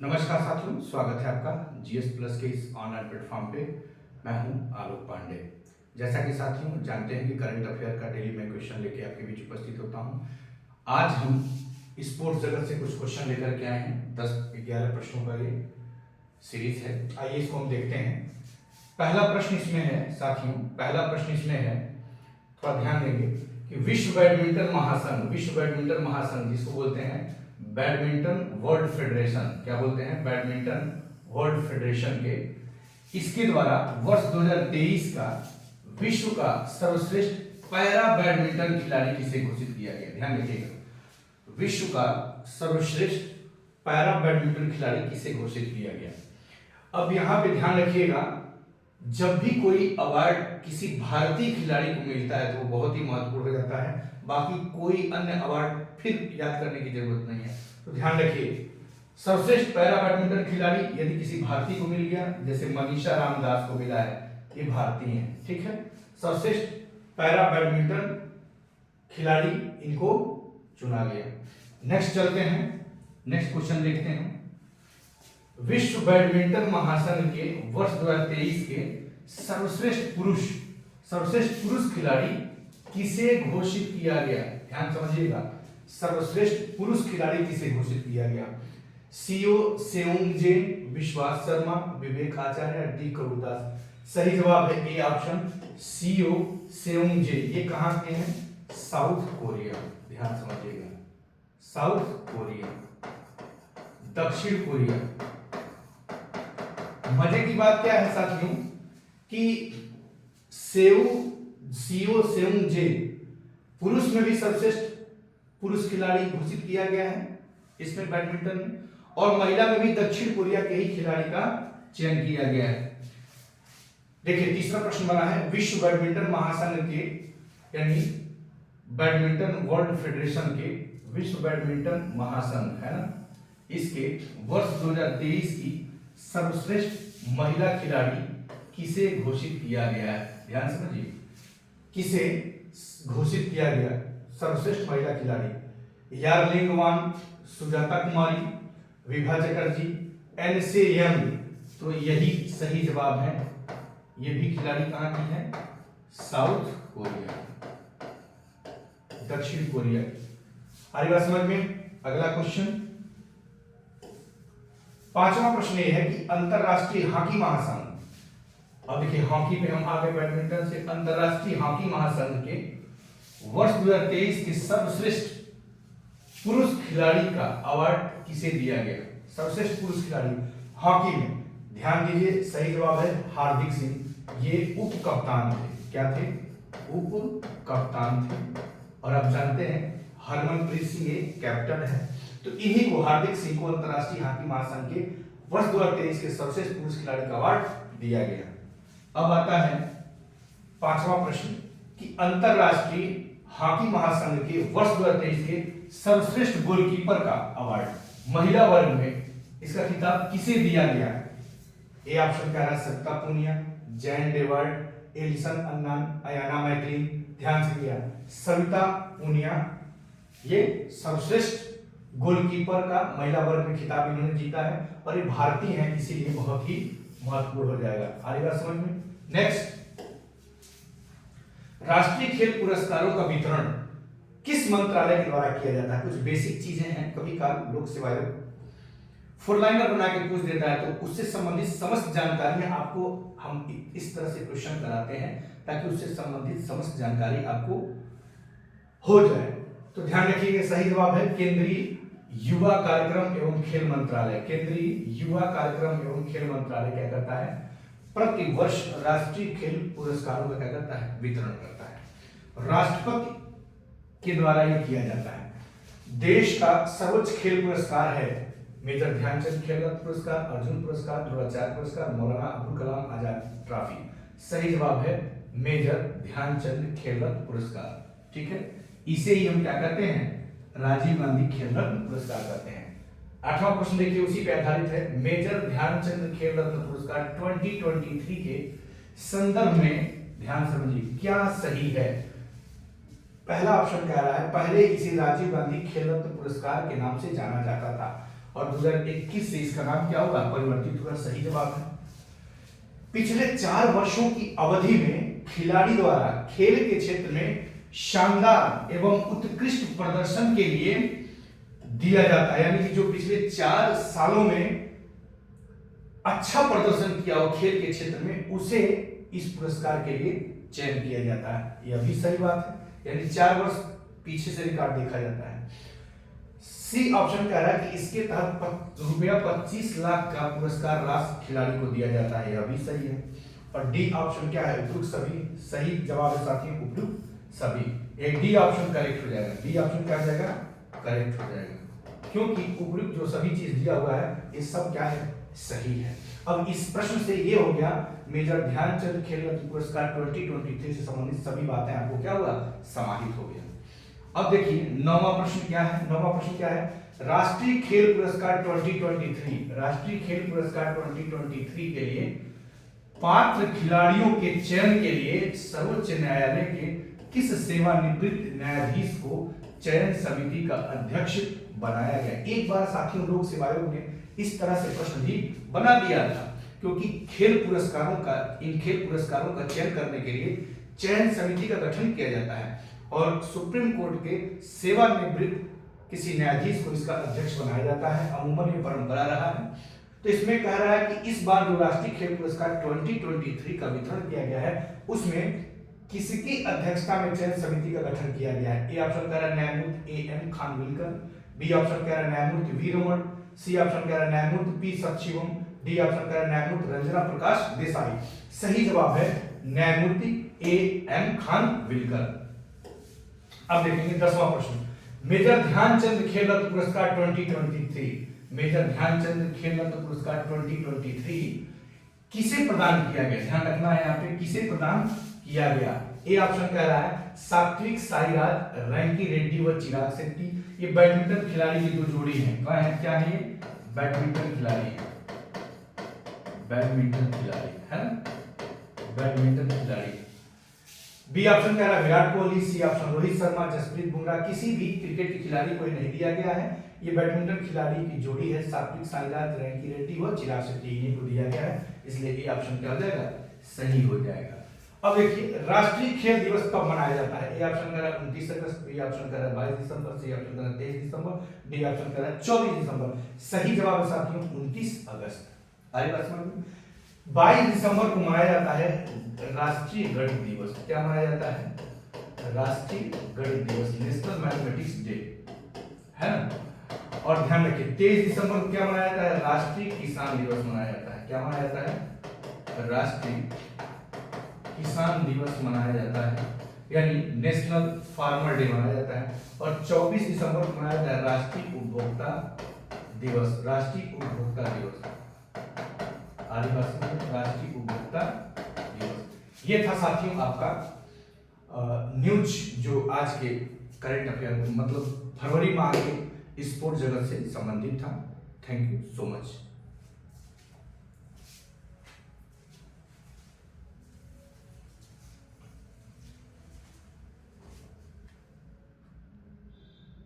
नमस्कार साथियों, स्वागत है आपका जीएस प्लस के इस ऑनलाइन प्लेटफॉर्म पे। मैं हूं आलोक पांडे। जैसा कि साथियों जानते हैं कि करंट अफेयर का डेली मैं क्वेश्चन लेके आपके बीच उपस्थित होता हूं। आज हम स्पोर्ट्स जगत से कुछ क्वेश्चन लेकर के आए हैं। 10-11 प्रश्नों का ये सीरीज है। आइए इसको हम देखते हैं। पहला प्रश्न इसमें है साथियों, थोड़ा ध्यान देंगे कि विश्व बैडमिंटन महासंघ जिसको बोलते हैं बैडमिंटन वर्ल्ड फेडरेशन, क्या बोलते हैं, बैडमिंटन वर्ल्ड फेडरेशन के, इसके द्वारा वर्ष 2023 का विश्व का सर्वश्रेष्ठ पैरा बैडमिंटन खिलाड़ी किसे घोषित किया गया। ध्यान रखिएगा, विश्व का सर्वश्रेष्ठ पैरा बैडमिंटन खिलाड़ी किसे घोषित किया गया। अब यहां पे ध्यान रखिएगा, जब भी कोई अवार्ड किसी भारतीय खिलाड़ी को मिलता है तो वो बहुत ही महत्वपूर्ण हो जाता है। बाकी कोई अन्य अवार्ड फिर याद करने की जरूरत नहीं है। तो ध्यान रखिए, सर्वश्रेष्ठ पैरा बैडमिंटन खिलाड़ी यदि किसी भारतीय को मिल गया, जैसे मनीषा रामदास को मिला है, ये भारतीय हैं, ठीक है। सर्वश्रेष्ठ पैरा बैडमिंटन खिलाड़ी इनको चुना गया। नेक्स्ट चलते हैं, नेक्स्ट क्वेश्चन देखते हैं। विश्व बैडमिंटन महासंघ के वर्ष 2023 के सर्वश्रेष्ठ पुरुष खिलाड़ी किसे घोषित किया गया। ध्यान समझिएगा, सर्वश्रेष्ठ पुरुष खिलाड़ी किसे घोषित किया गया। सीओ सेउंगजे, विश्वास शर्मा, विवेक आचार्य, डी करुदास। सही जवाब है ए ऑप्शन, सीओ सेउंगजे। ये कहां के हैं? South Korea. ध्यान समझिएगा, साउथ कोरिया, दक्षिण कोरिया। मजे की बात क्या है साथियों कि सीओ सेउंगजे पुरुष में भी सर्वश्रेष्ठ पुरुष खिलाड़ी घोषित किया गया है इसमें बैडमिंटन में, और महिला में भी दक्षिण कोरिया के ही खिलाड़ी का चयन किया गया है। देखिए तीसरा प्रश्न बना है, विश्व बैडमिंटन महासंघ के यानी बैडमिंटन वर्ल्ड फेडरेशन के, विश्व बैडमिंटन महासंघ है ना, इसके वर्ष 2023 की सर्वश्रेष्ठ महिला खिलाड़ी किसे घोषित किया गया है। ध्यान समझिए, किसे घोषित किया गया सर्वश्रेष्ठ महिला खिलाड़ी। यार्लिंग वांग, सुजाता कुमारी, विभा चटर्जी, एनसे यंग। तो यही सही जवाब है। ये भी खिलाड़ी कहां की है? साउथ कोरिया, दक्षिण कोरिया। आ रही बात समझ में? अगला क्वेश्चन, पांचवा प्रश्न ये है कि अंतरराष्ट्रीय हॉकी महासंघ। अब देखिए, हॉकी पे हम आ गए बैडमिंटन से। अंतरराष्ट्रीय हॉकी महासंघ के वर्ष 2023 के सर्वश्रेष्ठ पुरुष खिलाड़ी का अवार्ड किसे दिया गया? सर्वश्रेष्ठ पुरुष खिलाड़ी हॉकी में, ध्यान दीजिए, सही जवाब है हार्दिक सिंह। ये उप कप्तान थे। क्या थे? उप कप्तान थे। और आप जानते हैं हरमनप्रीत सिंह एक कैप्टन है, तो इन्हीं को, हार्दिक सिंह को, अंतरराष्ट्रीय हॉकी महासंघ के वर्ष 2023 के सर्वश्रेष्ठ पुरुष खिलाड़ी का अवार्ड दिया गया। अब आता है पांचवा प्रश्न कि अंतरराष्ट्रीय हॉकी महासंघ के वर्ष 2023 के सर्वश्रेष्ठ गोलकीपर का अवार्ड महिला वर्ग में, इसका खिताब किसे दिया गया? ए ऑप्शन कह रहा है Satta Poonia, Jane Deward, Allison Annan, Ayana McLean. ध्यान से दिया, सविता पूनिया, ये सर्वश्रेष्ठ गोलकीपर का महिला वर्ग में खिताब इन्होंने जीता है, और ये भारतीय हैं, इसीलिए बहुत ही महत्वपूर्ण हो जाएगा। आ रही बात समझ में? नेक्स्ट, राष्ट्रीय खेल पुरस्कारों का वितरण किस मंत्रालय के द्वारा किया जाता है? कुछ बेसिक चीजें हैं, कभी काल लोक सेवा आयोग फोर लाइनर बना के पूछ देता है, तो उससे संबंधित समस्त जानकारियां आपको हम इस तरह से क्वेश्चन कराते हैं ताकि उससे संबंधित समस्त जानकारी आपको हो जाए। तो ध्यान रखिएगा, सही जवाब है केंद्रीय युवा कार्यक्रम एवं खेल मंत्रालय। केंद्रीय युवा कार्यक्रम एवं खेल मंत्रालय क्या करता है? प्रति वर्ष राष्ट्रीय खेल पुरस्कारों का क्या करता है? वितरण करता है। राष्ट्रपति के द्वारा यह किया जाता है। देश का सर्वोच्च खेल पुरस्कार है मेजर ध्यानचंद खेल रत्न पुरस्कार, अर्जुन पुरस्कार, द्रोणाचार्य पुरस्कार, मौलाना अबुल कलाम आजाद ट्रॉफी। सही जवाब है मेजर ध्यानचंद खेल रत्न पुरस्कार, ठीक है। इसे ही हम क्या करते हैं? राजीव गांधी खेल रत्न पुरस्कार करते हैं। आठवां प्रश्न देखिए, उसी पे आधारित है। मेजर ध्यानचंद खेल रत्न पुरस्कार 2023 के संदर्भ में ध्यान समझिए क्या सही है। पहला ऑप्शन कह रहा है पहले इसे राजीव गांधी खेल रत्न पुरस्कार के नाम से जाना जाता था, और 2021 से इसका नाम क्या होगा, परिवर्तित होगा। सही जवाब है। पिछले 4 वर्षों की अवधि में खिलाड़ी द्वारा खेल के क्षेत्र में शानदार एवं उत्कृष्ट प्रदर्शन के लिए दिया जाता है, यानी कि जो पिछले 4 सालों में अच्छा प्रदर्शन किया हो खेल के क्षेत्र में, उसे इस पुरस्कार के लिए चयन किया जाता है। यह भी सही बात है, यानी 4 वर्ष पीछे से रिकॉर्ड देखा जाता है। सी ऑप्शन कह रहा है कि इसके तहत रुपया 25 लाख का पुरस्कार राशि खिलाड़ी को दिया जाता है। यह भी सही है। और डी ऑप्शन क्या है, उपयुक्त सभी। सही जवाब है साथियों, उपयुक्त सभी। ये डी ऑप्शन करेक्ट हो जाएगा। डी ऑप्शन क्या हो जाएगा, करेक्ट हो जाएगा, क्योंकि उपयुक्त जो सभी चीज दिया हुआ है ये सब क्या है, सही है। अब इस प्रश्न से ये हो गया मेजर ध्यानचंद खेल रत्न पुरस्कार 2023 से संबंधित सभी बातें आपको क्या हुआ, समाहित हो गया। अब देखिए 9वां प्रश्न क्या है। 9वां प्रश्न क्या है, राष्ट्रीय खेल पुरस्कार 2023, राष्ट्रीय खेल पुरस्कार 2023 के लिए पात्र खिलाड़ियों के चयन के लिए सर्वोच्च न्यायालय के किस सेवानिवृत्त न्यायाधीश को चयन समिति का अध्यक्ष बनाया गया। एक बार साथियों लोक सेवा आयोग ने इस तरह से प्रश्न भी बना दिया था, क्योंकि खेल पुरस्कारों का, इन खेल पुरस्कारों का चयन करने के लिए चयन समिति का गठन किया जाता है और सुप्रीम कोर्ट के सेवानिवृत्त किसी न्यायाधीश को इसका अध्यक्ष बनाया जाता है। अमूमन ये परंपरा रहा है। तो इसमें कह रहा है कि इस बार जो राष्ट्रीय खेल पुरस्कार 2023 का वितरण किया गया है उसमें किसकी अध्यक्षता में चयन समिति का गठन किया गया है। ए ऑप्शन कह रहा है न्यायमूर्ति A.M. खानविलकर, बी ऑप्शन कह रहा है न्यायमूर्ति वी रमन, सी ऑप्शन कह रहा है न्यायमूर्ति पी सच्चिवम, डी ऑप्शन कह रहा है न्यायमूर्ति रंजना प्रकाश देसाई। सही जवाब है न्यायमूर्ति A.M. खानविलकर। अब देखेंगे 10वां प्रश्न, मेजर ध्यानचंद खेल रत्न पुरस्कार 2023, मेजर ध्यानचंद खेल रत्न पुरस्कार 2023 किसे प्रदान किया गया। ध्यान रखना है यहाँ पे, किसे प्रदान किया गया। ए ऑप्शन कह रहा है सात्विक साईराज, रैंकी रेड्डी व चिराग शेट्टी। ये बैडमिंटन खिलाड़ी की 2 जोड़ी हैं। कौन है, क्या है, बैडमिंटन खिलाड़ी है, बैडमिंटन खिलाड़ी है ना, बैडमिंटन खिलाड़ी। बी ऑप्शन कह रहा है विराट कोहली, सी ऑप्शन रोहित शर्मा, जसप्रीत बुमराह। किसी भी क्रिकेट के खिलाड़ी को नहीं दिया गया है। ये बैडमिंटन खिलाड़ी की जोड़ी है सात्विक साईराज, रैंकी रेड्डी व चिराग शेट्टी, इन्हीं को दिया गया है, इसलिए ये ऑप्शन क्या हो जाएगा, सही हो जाएगा। अब देखिए राष्ट्रीय खेल दिवस कब मनाया जाता है। ए ऑप्शन कह रहा है 29 अगस्त, बी ऑप्शन कह रहा है 22 दिसंबर, सी ऑप्शन कह रहा है 23 दिसंबर, डी ऑप्शन कह रहा है 24 दिसंबर। सही जवाब है साथियों 29 अगस्त। आगे बात समझ में। 22 दिसंबर को मनाया जाता है राष्ट्रीय गणित दिवस। क्या मनाया जाता है, राष्ट्रीय गणित दिवस, नेशनल मैथमेटिक्स डे, है ना। और ध्यान रखिए 23 दिसंबर को क्या मनाया जाता है, राष्ट्रीय किसान दिवस मनाया जाता है। क्या मनाया जाता है, राष्ट्रीय किसान दिवस मनाया जाता है, यानी नेशनल फार्मर डे मनाया जाता है। और 24 दिसंबर को मनाया जाता है राष्ट्रीय उपभोक्ता दिवस, राष्ट्रीय उपभोक्ता दिवस। आदिवासी राष्ट्रीय उपभोक्ता दिवस। ये था साथियों आपका न्यूज जो आज के करंट अफेयर मतलब फरवरी माह के स्पोर्ट्स जगत से संबंधित था। Thank you so much.